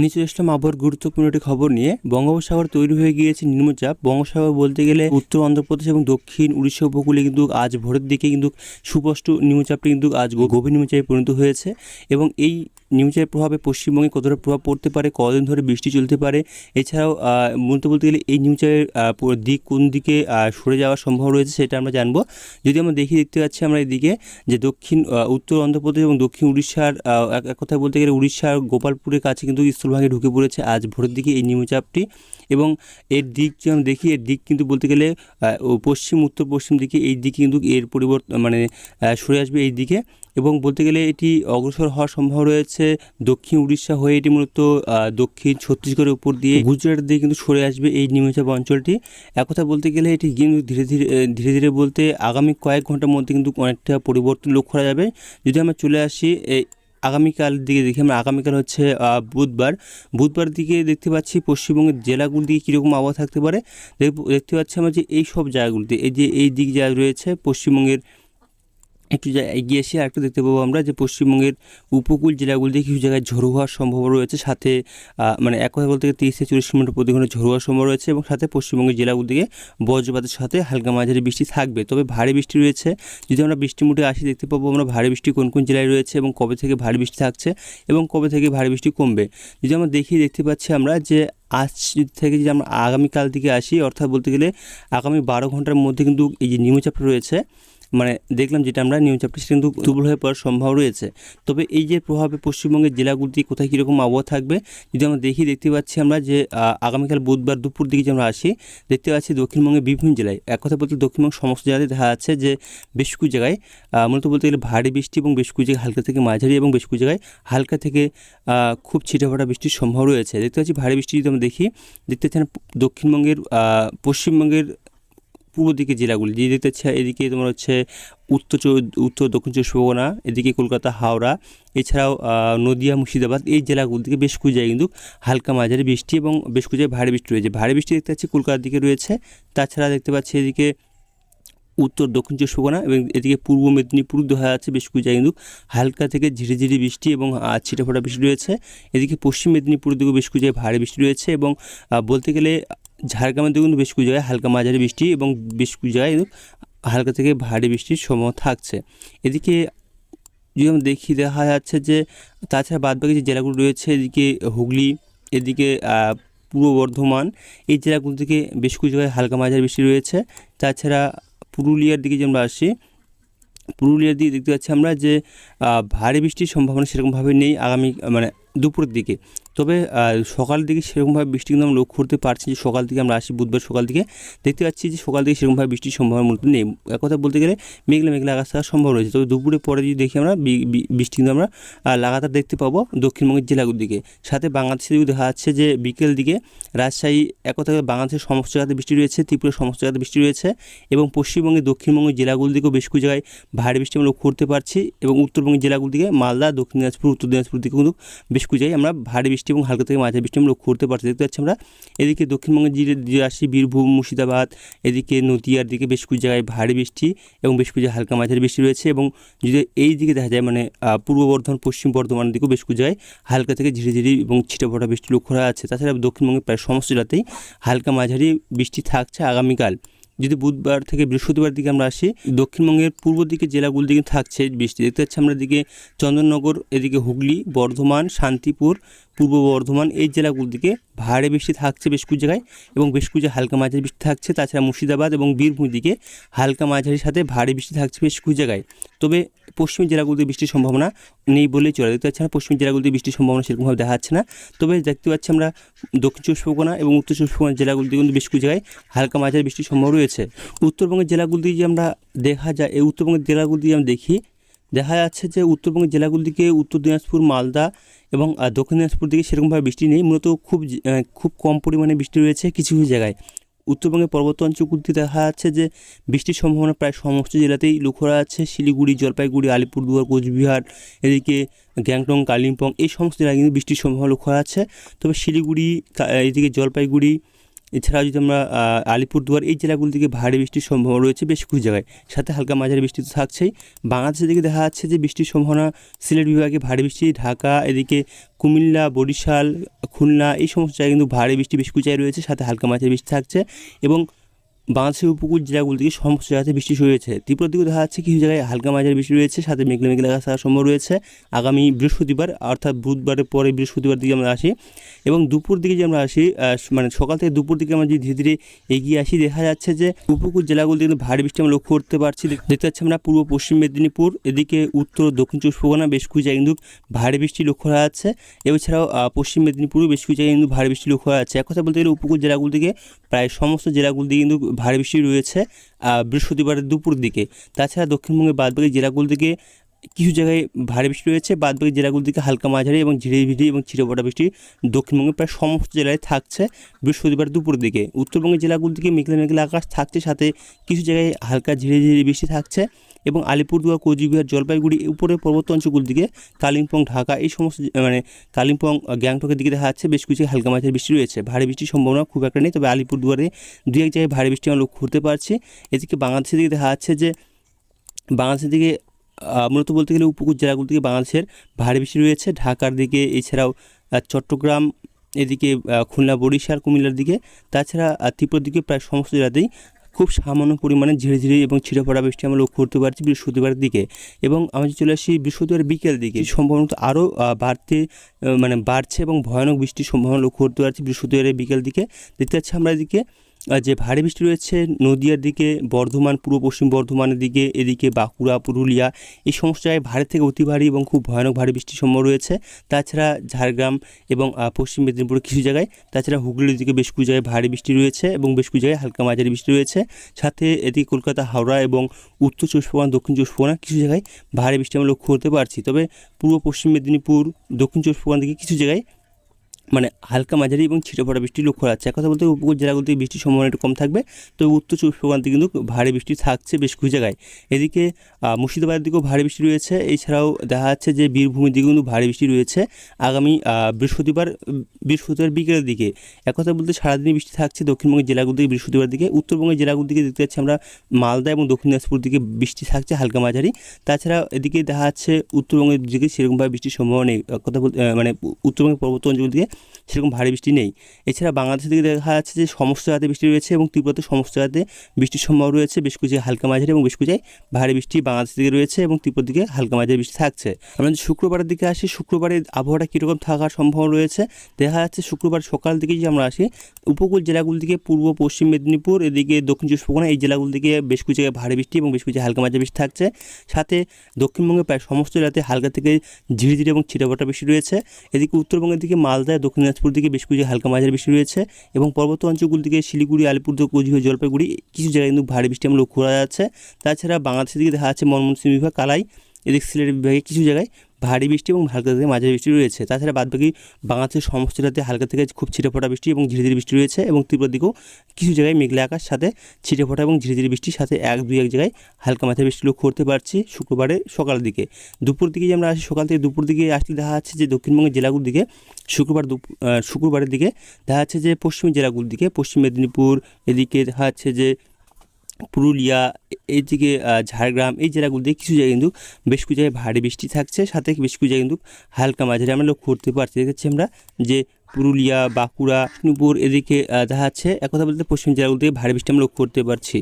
নিচে আসলাম আবহাওয়ার গুরুত্বপূর্ণ একটি খবর নিয়ে। বঙ্গোপসাগর তৈরি হয়ে গিয়েছে নিম্নচাপ। বঙ্গোপসাগর বলতে গেলে উত্তর অন্ধ্রপ্রদেশ এবং দক্ষিণ উড়িষ্যা উপকূলে কিন্তু আজ ভোরের দিকে কিন্তু সুস্পষ্ট নিম্নচাপটি কিন্তু আজ গভীর নিম্নচাপে পরিণত হয়েছে এবং এই নিম্নচাপের প্রভাবে পশ্চিমবঙ্গে কতটা প্রভাব পড়তে পারে, কদিন ধরে বৃষ্টি চলতে পারে, এছাড়াও বলতে গেলে এই নিম্নচাপের দিক কোন দিকে সরে যাওয়ার সম্ভাবনা রয়েছে সেটা আমরা জানবো। যদি আমরা দেখতে পাচ্ছি আমরা এদিকে যে উত্তর অন্ধ্রপ্রদেশ এবং দক্ষিণ উড়িষ্যার এক কথায় বলতে গেলে উড়িষ্যার গোপালপুরের কাছে কিন্তু স্থলভাগে ঢুকে পড়েছে আজ ভোরের দিকে এই নিম্নচাপটি এবং এর দিক যে আমরা দেখি এর দিক কিন্তু বলতে গেলে উত্তর পশ্চিম দিকে এই দিকে কিন্তু এর পরিবর্তন সরে আসবে এই দিকে এবং বলতে গেলে এটি অগ্রসর হওয়ার সম্ভাবনা রয়েছে দক্ষিণ উড়িষ্যা হয়ে। এটি মূলত দক্ষিণ ছত্তিশগড়ের উপর দিয়ে গুজরাটের দিকে কিন্তু সরে আসবে এই নিম্নচাপ অঞ্চলটি। এক কথা বলতে গেলে এটি কিন্তু ধীরে ধীরে বলতে আগামী কয়েক ঘন্টার মধ্যে কিন্তু অনেকটা পরিবর্তন লক্ষ্য করা যাবে। যদি আমরা চলে আসি আগামীকাল দিকে দেখি, আমরা আগামীকাল হচ্ছে বুধবার দিকে দেখতে পাচ্ছি পশ্চিমবঙ্গের জেলাগুলি দিকে কীরকম আবহাওয়া থাকতে পারে। দেখতে পাচ্ছি আমরা যে এই সব জায়গাগুলিতে এই দিক যা রয়েছে পশ্চিমবঙ্গের একটু এগিয়ে এসে আরেকটু দেখতে পাবো আমরা যে পশ্চিমবঙ্গের উপকূল জেলাগুলিতে কিছু জায়গায় ঝড়ো হওয়ার সম্ভাবনা রয়েছে, সাথে এক কথা বলতে গেলে 30 থেকে 40 কিলোমিটার প্রতি ঘন্টা ঝড়ো হওয়ার সম্ভাবনা রয়েছে এবং সাথে পশ্চিমবঙ্গের জেলাগুলি থেকে বজ্রপাতের সাথে হালকা মাঝারি বৃষ্টি থাকবে, তবে ভারী বৃষ্টি রয়েছে। যদি আমরা বৃষ্টি মুটে আসি দেখতে পাবো আমরা ভারী বৃষ্টি কোন কোন জেলায় রয়েছে এবং কবে থেকে ভারী বৃষ্টি থাকছে এবং কবে থেকে ভারী বৃষ্টি কমবে। যদি আমরা দেখতে পাচ্ছি আমরা যে আজ থেকে যদি আমরা আগামীকাল দিকে আসি, অর্থাৎ বলতে গেলে আগামী 12 ঘন্টার মধ্যে কিন্তু এই যে নিম্নচাপটা রয়েছে দেখলাম যেটা আমরা নিম্নচাপটি সেটা কিন্তু দুর্বল হয়ে পড়ার সম্ভাবনা রয়েছে। তবে এই যে প্রভাবে পশ্চিমবঙ্গের জেলাগুলিতে কোথায় কীরকম আবহাওয়া থাকবে যদি আমরা দেখতে পাচ্ছি আমরা যে আগামীকাল বুধবার দুপুর দিকে যে আমরা আসি দেখতে পাচ্ছি দক্ষিণবঙ্গের বিভিন্ন জেলায়, এক কথা বলতে দক্ষিণবঙ্গ সমস্ত জায়গায় দেখা যাচ্ছে যে বেশ কিছু জায়গায় মূলত বলতে গেলে ভারী বৃষ্টি এবং বেশ কিছু জায়গায় হালকা থেকে মাঝারি এবং বেশ কিছু জায়গায় হালকা থেকে খুব ছিটেফোঁটা বৃষ্টির সম্ভাবনা রয়েছে। দেখতে পাচ্ছি ভারী বৃষ্টি যদি আমরা দেখতে পাচ্ছি দক্ষিণবঙ্গের পশ্চিমবঙ্গের পূর্ব দিকে জেলাগুলি যে দেখতে পাচ্ছি এদিকে তোমার হচ্ছে উত্তর দক্ষিণ চব্বিশ পরগনা, এদিকে কলকাতা হাওড়া, এছাড়াও নদিয়া মুর্শিদাবাদ, এই জেলাগুলি থেকে বেশ কিছু জায়গায় কিন্তু হালকা মাঝারি বৃষ্টি এবং বেশ কিছু জায়গায় ভারী বৃষ্টি রয়েছে। ভারী বৃষ্টি দেখতে পাচ্ছি কলকাতার দিকে রয়েছে, তাছাড়া দেখতে পাচ্ছি এদিকে উত্তর দক্ষিণ চব্বিশ পরগনা এবং এদিকে পূর্ব মেদিনীপুর দেখা যাচ্ছে বেশ কিছু জায়গায় কিন্তু হালকা থেকে ঝিরিঝিরি বৃষ্টি এবং ছিটেফোঁটা বৃষ্টি রয়েছে। এদিকে পশ্চিম মেদিনীপুরের দিকেও বেশ কিছু জায়গায় ভারী বৃষ্টি রয়েছে এবং বলতে গেলে ঝাড়গ্রামের দিকেও কিন্তু বেশ কিছু জায়গায় হালকা মাঝারি বৃষ্টি এবং বেশ কিছু জায়গায় কিন্তু হালকা থেকে ভারী বৃষ্টির সম্ভাবনা থাকছে। এদিকে যদি আমরা দেখা যাচ্ছে যে তাছাড়া বাদবাকি যে জেলাগুলো রয়েছে এদিকে হুগলি, এদিকে পূর্ব বর্ধমান, এই জেলাগুলো থেকে বেশ কিছু জায়গায় হালকা মাঝারি বৃষ্টি রয়েছে। তাছাড়া পুরুলিয়ার দিকে যে আমরা আসি, পুরুলিয়ার দিকে দেখতে পাচ্ছি আমরা যে ভারী বৃষ্টির সম্ভাবনা সেরকমভাবে নেই আগামী দুপুরের দিকে, তবে সকালের দিকে সেরকমভাবে বৃষ্টি কিন্তু আমরা লক্ষ্য করতে পারছি যে সকাল থেকে আমরা আসি বুধবার সকাল দিকে দেখতে পাচ্ছি যে সকাল থেকে সেরকমভাবে বৃষ্টির সম্ভাবনা মূলত নেই। এক কথা বলতে গেলে মেঘলা আকাশ থাকার সম্ভব রয়েছে, তবে দুপুরের পরে যদি দেখি আমরা বৃষ্টি কিন্তু আমরা লাগাতার দেখতে পাবো দক্ষিণবঙ্গের জেলাগুলির দিকে। সাথে বাংলাদেশে যদি দেখা যাচ্ছে যে বিকেল দিকে রাজশাহী, এক কথা বাংলাদেশের সমস্ত জায়গাতে বৃষ্টি রয়েছে, ত্রিপুরার সমস্ত জায়গাতে বৃষ্টি রয়েছে এবং পশ্চিমবঙ্গের দক্ষিণবঙ্গের জেলাগুলির দিকেও বেশ কিছু জায়গায় ভারী বৃষ্টি আমরা লক্ষ্য করতে পারছি এবং উত্তরবঙ্গের জেলাগুলির দিকে মালদা, দক্ষিণ দিনাজপুর, উত্তর দিনাজপুর দিকে কিন্তু বেশ কিছু জায়গায় আমরা ভারী বৃষ্টি এবং হালকা থেকে মাঝারি বৃষ্টি আমরা লক্ষ্য করতে পারছি। দেখতে পাচ্ছি আমরা এদিকে দক্ষিণবঙ্গের যে আসি বীরভূম, মুর্শিদাবাদ, এদিকে নদিয়ার দিকে বেশ কিছু জায়গায় ভারী বৃষ্টি এবং বেশ কিছু হালকা মাঝারি বৃষ্টি রয়েছে এবং যদি এই দিকে দেখা যায় পূর্ব বর্ধমান, পশ্চিম বর্ধমানের দিকেও বেশ কিছু জায়গায় হালকা থেকে ঝিরিঝিরি এবং ছিটেফোঁটা বৃষ্টি লক্ষ্য করা যাচ্ছে। তাছাড়া দক্ষিণবঙ্গের প্রায় সমস্ত জেলাতেই হালকা মাঝারি বৃষ্টি থাকছে আগামীকাল। যদি বুধবার থেকে বৃহস্পতিবার দিকে আমরা আসি দক্ষিণবঙ্গের পূর্ব দিকে জেলাগুলি দিকে থাকছে বৃষ্টি। দেখতে পাচ্ছি আমরা এদিকে চন্দননগর, এদিকে হুগলি, বর্ধমান, শান্তিপুর, পূর্ব বর্ধমান, এই জেলাগুলির দিকে ভারী বৃষ্টি থাকছে বেশ কিছু জায়গায় এবং বেশ কিছু হালকা মাঝারি বৃষ্টি থাকছে। তাছাড়া মুর্শিদাবাদ এবং বীরভূম দিকে হালকা মাঝারির সাথে ভারী বৃষ্টি থাকছে বেশ কিছু জায়গায়, তবে পশ্চিম জেলাগুলিতে বৃষ্টির সম্ভাবনা নেই বলেই চলে। দেখতে পাচ্ছি না পশ্চিম জেলাগুলিতে বৃষ্টির সম্ভাবনা সেরকমভাবে দেখা যাচ্ছে না, তবে দেখতে পাচ্ছি আমরা দক্ষিণ চব্বিশ পরগনা এবং উত্তর চব্বিশ পরগনা জেলাগুলিতে কিন্তু বেশ কিছু জায়গায় হালকা মাঝারি বৃষ্টির সম্ভাবনা রয়েছে। উত্তরবঙ্গের জেলাগুলিতে যে আমরা দেখা যায়, এই উত্তরবঙ্গের জেলাগুলি আমরা দেখা যাচ্ছে যে উত্তরবঙ্গের জেলাগুলির দিকে উত্তর দিনাজপুর, মালদা এবং দক্ষিণ দিনাজপুর দিকে সেরকমভাবে বৃষ্টি নেই, মূলত খুব কম পরিমাণে বৃষ্টি রয়েছে কিছু কিছু জায়গায়। উত্তরবঙ্গের পর্বত অঞ্চলগুলিতে দেখা যাচ্ছে যে বৃষ্টির সম্ভাবনা প্রায় সমস্ত জেলাতেই লক্ষ্য করা যাচ্ছে। শিলিগুড়ি, জলপাইগুড়ি, আলিপুরদুয়ার, কোচবিহার, এদিকে গ্যাংটং, কালিম্পং, এই সমস্ত জেলায় কিন্তু বৃষ্টির সম্ভাবনা লক্ষ্য করা যাচ্ছে। তবে শিলিগুড়ি, এদিকে জলপাইগুড়ি, এছাড়াও যদি আমরা আলিপুরদুয়ার এই জেলাগুলি থেকে ভারী বৃষ্টির সম্ভাবনা রয়েছে বেশ কিছু জায়গায়, সাথে হালকা মাঝারি বৃষ্টি তো থাকছেই। বাংলাদেশের দিকে দেখা যাচ্ছে যে বৃষ্টির সম্ভাবনা সিলেট বিভাগে ভারী বৃষ্টি, ঢাকা, এদিকে কুমিল্লা, বরিশাল, খুলনা এই সমস্ত জায়গায় কিন্তু ভারী বৃষ্টি বেশ কিছু জায়গায় রয়েছে, সাথে হালকা মাঝারি বৃষ্টি থাকছে। এবং বাংলাদেশের উপকূল জেলাগুলি থেকে সমস্ত জায়গাতে বৃষ্টি শুরু হয়েছে। ত্রিপুরার দিকেও দেখা যাচ্ছে কিছু জায়গায় হালকা মাঝারি বৃষ্টি রয়েছে, সাথে মেঘলা মেঘলা আকাশ থাকার সম্ভব রয়েছে আগামী বৃহস্পতিবার, অর্থাৎ বুধবারের পরে বৃহস্পতিবার দিকে আমরা আসি। এবং দুপুর দিকে যে আমরা আসি, মানে সকাল থেকে দুপুর দিকে আমরা যদি ধীরে ধীরে এগিয়ে আসি, দেখা যাচ্ছে যে উপকূল জেলাগুলিতে কিন্তু ভারী বৃষ্টি আমরা লক্ষ্য করতে পারছি। দেখতে পাচ্ছি আমরা পূর্ব পশ্চিম মেদিনীপুর, এদিকে উত্তর দক্ষিণ চব্বিশ পরগনা বেশ কিছু জায়গায় কিন্তু ভারী বৃষ্টি লক্ষ্য করা যাচ্ছে। এছাড়াও পশ্চিম মেদিনীপুরও বেশ কিছু জায়গায় কিন্তু ভারী বৃষ্টি লক্ষ্য করা যাচ্ছে। এক কথা বলতে গেলে উপকূল জেলাগুলি থেকে প্রায় সমস্ত জেলাগুলি দিকে কিন্তু ভারী বৃষ্টি রয়েছে বৃহস্পতিবারের দুপুর দিকে। তাছাড়া দক্ষিণবঙ্গের বাদবাকি জেলাগুলি থেকে কিছু জায়গায় ভারী বৃষ্টি রয়েছে, বাদবাকি জেলাগুলি থেকে হালকা মাঝারি এবং ঝিরিঝিরি এবং ছিটেফোঁটা বৃষ্টি দক্ষিণবঙ্গের প্রায় সমস্ত জেলায় থাকছে বৃহস্পতিবার দুপুর দিকে। উত্তরবঙ্গের জেলাগুলি থেকে মেঘলা মেঘলা আকাশ থাকছে, সাথে কিছু জায়গায় হালকা ঝিরিঝিরি বৃষ্টি থাকছে। এবং আলিপুরদুয়ার, কোচবিহার, জলপাইগুড়ি উপরের পর্বত অঞ্চলগুলির দিকে কালিম্পং, ঢাকা এই সমস্ত মানে কালিম্পং, গ্যাংটকের দিকে দেখা যাচ্ছে বেশ কিছু হালকা মাঝারি বৃষ্টি রয়েছে। ভারী বৃষ্টির সম্ভাবনা খুব একটা নেই, তবে আলিপুরদুয়ারে দু এক জায়গায় ভারী বৃষ্টি আমরা লক্ষ্য করতে পারছি। এদিকে বাংলাদেশের দিকে দেখা যাচ্ছে যে বাংলাদেশের দিকে মূলত বলতে গেলে উপকূল জেলাগুলো থেকে বাংলাদেশের ভারী বৃষ্টি রয়েছে, ঢাকার দিকে, এছাড়াও চট্টগ্রাম, এদিকে খুলনা, বরিশাল, কুমিল্লার দিকে। তাছাড়া ত্রিপুরার দিকে প্রায় সমস্ত জেলাতেই খুব সামান্য পরিমাণে ঝিরিঝিরি এবং ছিটেফোঁটা বৃষ্টি আমরা লক্ষ্য করতে পারছি বৃহস্পতিবারের দিকে। এবং আমরা যদি চলে আসি বৃহস্পতিবার বিকেল দিকে, সম্ভাবনা আরও বাড়ছে এবং ভয়ানক বৃষ্টির সম্ভাবনা লক্ষ্য করতে পারছি বৃহস্পতিবারের বিকেল দিকে। দেখতে পাচ্ছি আমরা এদিকে যে ভারী বৃষ্টি রয়েছে নদিয়ার দিকে, বর্ধমান, পূর্ব পশ্চিম বর্ধমানের দিকে, এদিকে বাঁকুড়া, পুরুলিয়া এই সমস্ত জায়গায় ভারী থেকে অতি ভারী এবং খুব ভয়ানক ভারী বৃষ্টির সম্ভাবনা রয়েছে। তাছাড়া ঝাড়গ্রাম এবং পশ্চিম মেদিনীপুরের কিছু জায়গায়, তাছাড়া হুগলির দিকে বেশ কিছু জায়গায় ভারী বৃষ্টি রয়েছে এবং বেশ কিছু জায়গায় হালকা মাঝারি বৃষ্টি রয়েছে। সাথে এদিকে কলকাতা, হাওড়া এবং উত্তর চব্বিশ পরগনা, দক্ষিণ চব্বিশ পরগনা কিছু জায়গায় ভারী বৃষ্টি আমরা লক্ষ্য করতে পারছি। তবে পূর্ব পশ্চিম মেদিনীপুর, দক্ষিণ চব্বিশ পরগনা দিকে কিছু জায়গায় হালকা মাঝারি এবং ছিটেফোঁটা বৃষ্টি লক্ষ্য করা যাচ্ছে। কথা বলতে উপকূল জেলাগুলিতে বৃষ্টির সম্ভাবনা একটু কম থাকবে, তো উত্তর চব্বিশ পরগনাতে কিন্তু ভারী বৃষ্টি থাকছে বেশ কিছু জায়গায়। এদিকে মুর্শিদাবাদের দিকেও ভারী বৃষ্টি রয়েছে। এছাড়াও দেখা যাচ্ছে যে বীরভূমের দিকেও কিন্তু ভারী বৃষ্টি রয়েছে আগামী বৃহস্পতিবার বিকেলের দিকে। এক কথা বলতে সারাদিনই বৃষ্টি থাকছে দক্ষিণবঙ্গের জেলাগুলি থেকে বৃহস্পতিবার দিকে। উত্তরবঙ্গের জেলাগুলি দিকে দেখতে পাচ্ছি আমরা মালদা এবং দক্ষিণ দিনাজপুর দিকে বৃষ্টি থাকছে হালকা মাঝারি। তাছাড়া এদিকে দেখা যাচ্ছে উত্তরবঙ্গের দিকে সেরকমভাবে বৃষ্টির সম্ভাবনা নেই। কথা বলতে উত্তরবঙ্গের পর্বত অঞ্চল দিকে সেরকম ভারী বৃষ্টি নেই। এছাড়া বাংলাদেশের দিকে দেখা যাচ্ছে যে সমস্ত জায়গাতে বৃষ্টি রয়েছে এবং ত্রিপুরাতে সমস্ত জায়গাতে বৃষ্টির সম্ভাবনা রয়েছে, বেশ কিছু হালকা মাঝারি এবং বেশ কিছু ভারী বৃষ্টি বাংলাদেশের দিকে রয়েছে এবং ত্রিপুরার দিকে হালকা মাঝারি বৃষ্টি থাকছে। আমরা যদি শুক্রবারের দিকে আসি, শুক্রবারের আবহাওয়াটা কীরকম থাকার সম্ভাবনা রয়েছে দেখা যাচ্ছে শুক্রবার সকাল দিকে যদি আমরা আসি, উপকূল জেলাগুলি থেকে পূর্ব পশ্চিম মেদিনীপুর, এদিকে দক্ষিণ চব্বিশ পরগনা এই জেলাগুলি থেকে বেশ কিছু জায়গায় ভারী বৃষ্টি এবং বেশ কিছু হালকা মাঝারি বৃষ্টি থাকছে। সাথে দক্ষিণবঙ্গের প্রায় সমস্ত জেলাতে হালকা থেকে ঝিরিঝিরি এবং ছিটেফোঁটা বৃষ্টি রয়েছে। এদিকে উত্তরবঙ্গের দিকে মালদা, দক্ষিণ দিনাজপুর দিকে বেশ কিছু হালকা মাঝারি বৃষ্টি রয়েছে এবং পর্বত অঞ্চলগুলি থেকে শিলিগুড়ি, আলিপুরদুয়ার, কোচবিহার, জলপাইগুড়ি কিছু জায়গায় কিন্তু ভারী বৃষ্টি আমরা লক্ষ্য করা যাচ্ছে। তাছাড়া বাংলাদেশের দিকে দেখা যাচ্ছে ময়মনসিংহ বিভাগ, কালাই, এদিকে সিলেট বিভাগে কিছু জায়গায় ভারী বৃষ্টি এবং হালকা থেকে মাঝারি বৃষ্টি রয়েছে। তাছাড়া বাদবাকি বাংলাদেশের সমস্ত জেলাতে হালকা থেকে খুব ছিটেফোঁটা বৃষ্টি এবং ঝিরিঝিরি বৃষ্টি রয়েছে এবং ত্রিপুরার দিকেও কিছু জায়গায় মেঘলা আকাশ, সাথে ছিটেফোঁটা এবং ঝিরিঝিরি বৃষ্টির সাথে এক জায়গায় হালকা মাঝারি বৃষ্টি লক্ষ্য করতে পারছি শুক্রবারের সকালের দিকে। দুপুর দিকে আমরা আসি, সকাল থেকে দুপুর দিকে আসলে দেখা যাচ্ছে যে দক্ষিণবঙ্গের জেলাগুলির দিকে শুক্রবারের দিকে দেখা যাচ্ছে যে পশ্চিমের জেলাগুলির দিকে, পশ্চিম মেদিনীপুর, এদিকে দেখা যাচ্ছে যে পুরুলিয়া, এইদিকে ঝাড়গ্রাম এই জেলাগুলিতে কিছু জায়গায় কিন্তু বেশ কিছু জায়গায় ভারী বৃষ্টি থাকছে, সাথে বেশ কিছু জায়গায় কিন্তু হালকা মাঝারি আমরা লক্ষ্য করতে পারছি। দেখেছি আমরা যে পুরুলিয়া, বাঁকুড়া, মেদিনীপুর এদিকে দেখা যাচ্ছে এক কথা বলতে পশ্চিম জেলাগুলো থেকে ভারী বৃষ্টি আমরা লক্ষ্য করতে পারছি।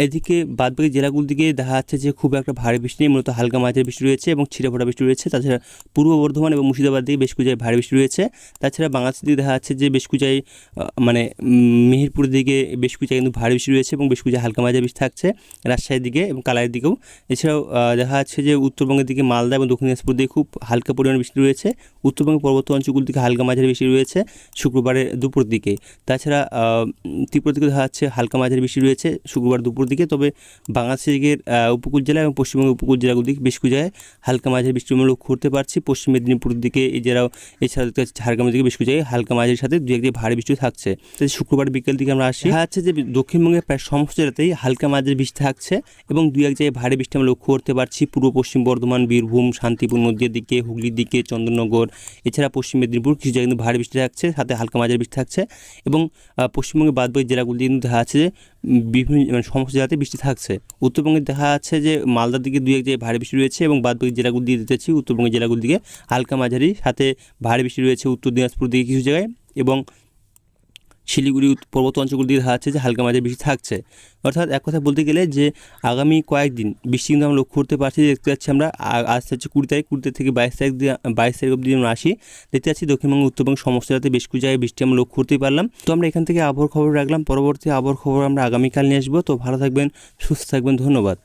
এদিকে বাদবাকি জেলাগুলো দিকে দেখা যাচ্ছে যে খুব একটা ভারী বৃষ্টি নেই, মূলত হালকা মাঝারি বৃষ্টি রয়েছে এবং ছিটেফোঁটা বৃষ্টি রয়েছে। তাছাড়া পূর্ব বর্ধমান এবং মুর্শিদাবাদ দিকে বেশ কিছু জায়গায় ভারী বৃষ্টি রয়েছে। তাছাড়া বাংলাদেশের দিকে দেখা যাচ্ছে যে বেশ কিছু জায়গায় মেহেরপুরের দিকে বেশ কিছু জায়গায় কিন্তু ভারী বৃষ্টি রয়েছে এবং বেশ কিছু জায়গায় হালকা মাঝারি বৃষ্টি থাকছে রাজশাহীর দিকে এবং কালাইয়ের দিকেও। এছাড়াও দেখা যাচ্ছে যে উত্তরবঙ্গের দিকে মালদা এবং দক্ষিণ দিনাজপুর দিকে খুব হালকা পরিমাণে বৃষ্টি রয়েছে। উত্তরবঙ্গের পর্বত অঞ্চলগুলো দিকে হালকা মাঝারি বৃষ্টি রয়েছে শুক্রবারের দুপুর দিকে। তাছাড়া ত্রিপুরা দিকে দেখা যাচ্ছে হালকা মাঝারি বৃষ্টি রয়েছে শুক্রবার দুপুর দিকে। তবে বাংলাদেশের দিকের উপকূল জেলা এবং পশ্চিমবঙ্গের উপকূল জেলাগুলো দিকে বেশ কিছু জায়গায় হালকা মাঝারি বৃষ্টি আমরা লক্ষ্য করতে পারছি। পশ্চিম মেদিনীপুরের দিকে এছাড়াও ঝাড়গ্রামের দিকে বেশ কিছু জায়গায় হালকা মাঝারির সাথে দু এক জায়গায় ভারী বৃষ্টি থাকছে। তাই শুক্রবার বিকেল দিকে আমরা আসি, দেখা যাচ্ছে যে দক্ষিণবঙ্গের প্রায় সমস্ত জেলাতেই হালকা মাঝারি বৃষ্টি থাকছে এবং দু এক জায়গায় ভারী বৃষ্টি আমরা লক্ষ্য করতে পারছি। পূর্ব পশ্চিম বর্ধমান, বীরভূম, শান্তিপুর নদীর দিকে, হুগলির দিকে, চন্দননগর, এছাড়া পশ্চিম মেদিনীপুর কিছু জায়গায় কিন্তু ভারী বৃষ্টি থাকছে, সাথে হালকা মাঝারি বৃষ্টি থাকছে। এবং পশ্চিমবঙ্গের বাদবাকি জেলাগুলিতে কিন্তু দেখা যাচ্ছে যে বিভিন্ন সমস্ত জেলাতে বৃষ্টি থাকছে। উত্তরবঙ্গে দেখা যাচ্ছে যে মালদার দিকে দুই এক জায়গায় ভারী বৃষ্টি রয়েছে এবং বাদবাকি জেলাগুলি দিয়ে দিতেছি উত্তরবঙ্গের জেলাগুলির দিকে হালকা মাঝারি সাথে ভারী বৃষ্টি রয়েছে উত্তর দিনাজপুর দিকে কিছু জায়গায়, এবং শিলিগুড়ি পর্বত অঞ্চলগুলি দিয়ে দেখা যাচ্ছে যে হালকা মাঝারি বৃষ্টি থাকছে। অর্থাৎ এক কথা বলতে গেলে যে আগামী কয়েকদিন বৃষ্টি কিন্তু আমরা লক্ষ্য করতে পারছি। দেখতে পাচ্ছি আমরা আজ হচ্ছে 20 তারিখ, 20 থেকে 22 তারিখ অবধি আমরা আসি, দেখতে পাচ্ছি দক্ষিণবঙ্গ উত্তরবঙ্গ সমস্ত জেলাতে বেশ কিছু জায়গায় বৃষ্টি আমরা লক্ষ্য করতে পারলাম। তো আমরা এখান থেকে আবহাওয়ার খবর রাখলাম, পরবর্তী আবহাওয়ার খবর আমরা আগামীকাল নিয়ে আসবো। তো ভালো থাকবেন, সুস্থ থাকবেন, ধন্যবাদ।